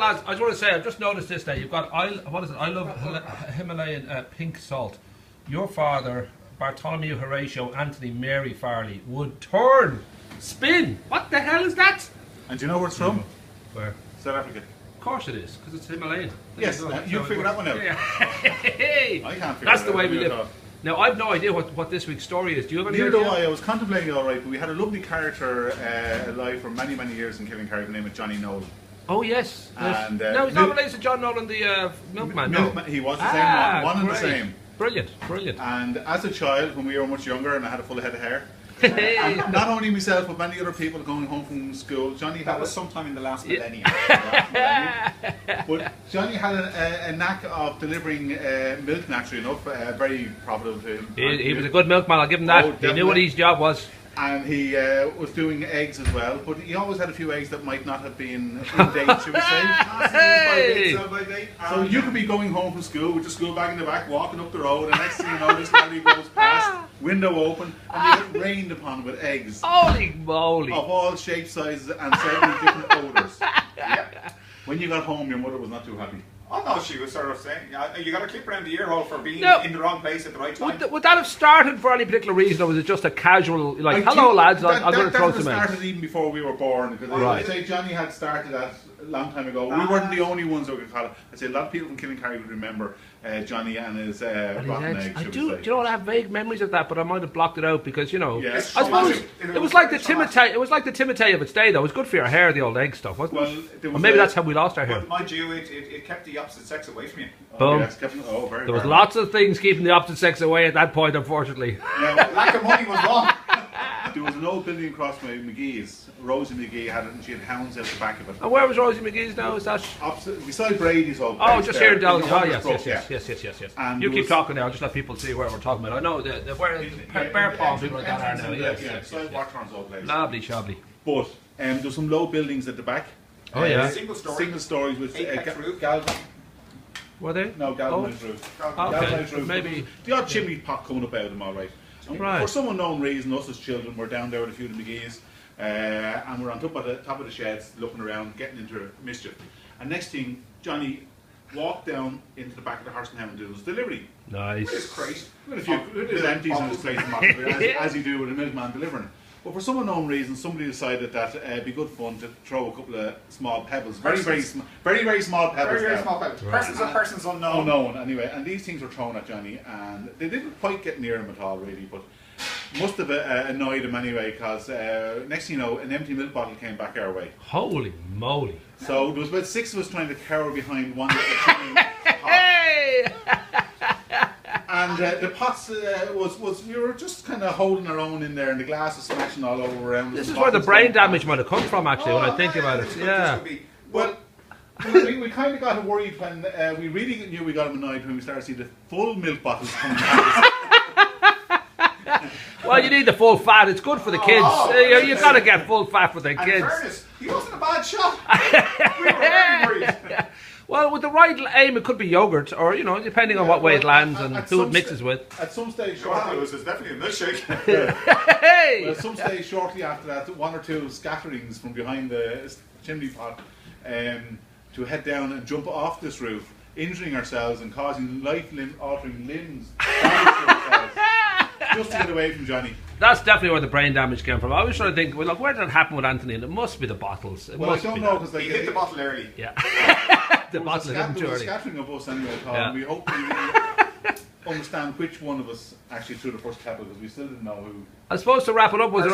lads, I just want to say, I've just noticed this now. You've got, what is it? I love Himalayan pink salt. Your father, Bartholomew Horatio Anthony Mary Farrelly, would turn, spin. What the hell is that? And do you know where it's from? Where? South Africa. Of course it is, because it's Himalayan. Yes, you figured that one out. Yeah. I can't figure That's it the out. way we live. Now, I've no idea what this week's story is. Do you have any Neither idea? do I. I was contemplating all right, but we had a lovely character alive for many, many years in Killing name of Johnny Nolan. Oh, yes. And, no, he's not related to John Nolan, the milkman. Milkman, he was the same one and the same. Brilliant, brilliant. And as a child, when we were much younger and I had a full head of hair, and not only myself but many other people going home from school, Johnny that was sometime in the last millennium. But Johnny had a knack of delivering milk, naturally enough, very profitable to him. He was a good milkman, I'll give him that. He knew what his job was. And he was doing eggs as well, but he always had a few eggs that might not have been in date, should we say. Hey! So you could be going home from school with your school bag in the back, walking up the road, and next thing you know, this lady goes past, window open, and you get rained upon with eggs. Holy moly! Of all shapes, sizes, and certainly different odours. Yep. When you got home, your mother was not too happy. Oh no, she was sort of saying, you got a clip around the ear hole for being in the wrong place at the right time. Would that have started for any particular reason, or was it just a casual, like, hello lads, I'm going to throw some eggs? That started even before we were born, because I'd say Johnny had started that a long time ago. We weren't the only ones who could call it. I'd say a lot of people from Killincarry would remember Johnny and his rotten eggs. I do. Do you know what? I have vague memories of that, but I might have blocked it out because, you know, yes. I suppose it was like the Timotei. It was like the Timotei of its day, though. It was good for your hair, the old egg stuff, wasn't it? Or maybe that's how we lost our hair. But mind you, it kept the opposite sex away from you. Boom. Yes, very there was lots of things keeping the opposite sex away at that point, unfortunately. Now, lack of money was wrong. There was an old building across by McGee's. Rosie McGee had it, and she had hounds out the back of it. And where was Rosie McGee's now? Is that opposite, beside Brady's old place? Oh, just here in Dallas. Oh, yes. And you keep talking now. I'll just let people see where we're talking about. I know where Bear Palm people like that are now. Yes. Watchman's old place. Lovely, shovely. But there's some low buildings at the back. Oh yeah. Single stories with roof. Were they? No, galvanized roof. Okay. Maybe the odd chimney pot coming up out of them, all right. For some unknown reason, us as children were down there with a few of the McGee's, and we're on top of the sheds, looking around, getting into mischief. And next thing, Johnny walked down into the back of the Horse and Hound doing his delivery. Nice. With his crate. With a few empties in his place, as you do with a milkman delivering. But for some unknown reason, somebody decided that it'd be good fun to throw a couple of small pebbles, very small pebbles. Very small pebbles. Persons or persons unknown. Unknown, anyway. And these things were thrown at Johnny, and they didn't quite get near him at all, really. But must have annoyed him anyway, because next thing you know, an empty milk bottle came back our way. Holy moly! So there was about 6 of us trying to cower behind one little chimney pot. Hey! And the pots we were just kind of holding our own in there, and the glass was smashing all over around. This is where the brain damage might have come from, actually, when I think about it. Yeah. Well, we kind of got worried when we really knew we got annoyed when we started to see the full milk bottles coming out. Well, you need the full fat. It's good for the kids. You've got to get full fat for the kids. In fairness, he wasn't a bad shot. We were very worried. Well, with the right aim, it could be yogurt, or depending on what way it lands and who it mixes with. At some stage, it was definitely a milkshake. Hey! Well, at some stage shortly after that, 1 or 2 scatterings from behind the chimney pot to head down and jump off this roof, injuring ourselves and causing life-altering limbs damage to ourselves, just to get away from Johnny. That's definitely where the brain damage came from. I was trying to think, well, look, where did it happen with Anthony? And it must be the bottles. I don't know, because he hit the bottle early. Yeah. The bottle hit him too early. Scattering of us anyway, Paul. Yeah. We hope we understand which one of us actually threw the first pebble, because we still didn't know who. I suppose to wrap it up, was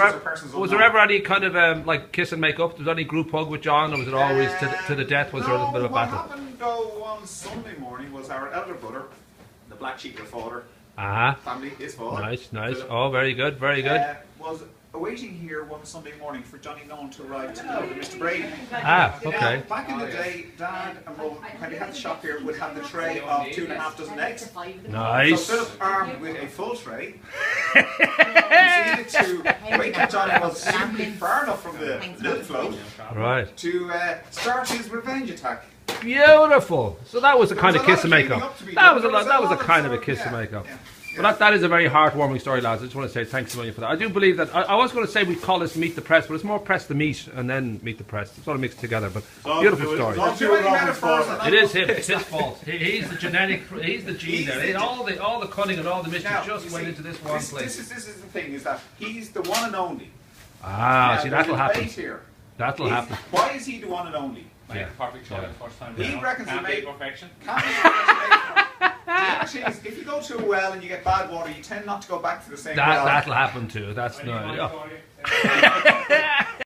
there ever any kind of like kiss and make up? Was there any group hug with John, or was it always to the death? Was there a little bit of a battle? What happened though on Sunday morning was our elder brother, the black sheep of the father, family, his father. Nice. Oh, very good. Was awaiting here one Sunday morning for Johnny Nolan to arrive to deliver Mr. Brady. Okay. Back in the day, Dad and Mum, when they had the shop here, would have the tray of 2.5 dozen eggs. Nice. So Philip, armed with a full tray, proceeded to wait till Johnny was simply far enough from the milk float, right, to start his revenge attack. Beautiful. So that was a kind of kiss and make up. That was a kind of a kiss and make up. But that is a very heartwarming story, lads. I just want to say thanks a million for that. I do believe that. I was going to say we call this Meet the Press, but it's more Press the Meat and then Meet the Press. It's sort of mixed together, but beautiful story. It is him. It's his fault. He's the genetic. He's the gene there. All the cunning and all the mischief just went into this one place. This is the thing, is that he's the one and only. See, that'll happen. That'll happen. Why is he the one and only? Perfect choice first time. He reckons can't be perfection. Can't be perfection. The other thing is, if you go to a well and you get bad water, you tend not to go back to the same well. That'll happen too. That's no.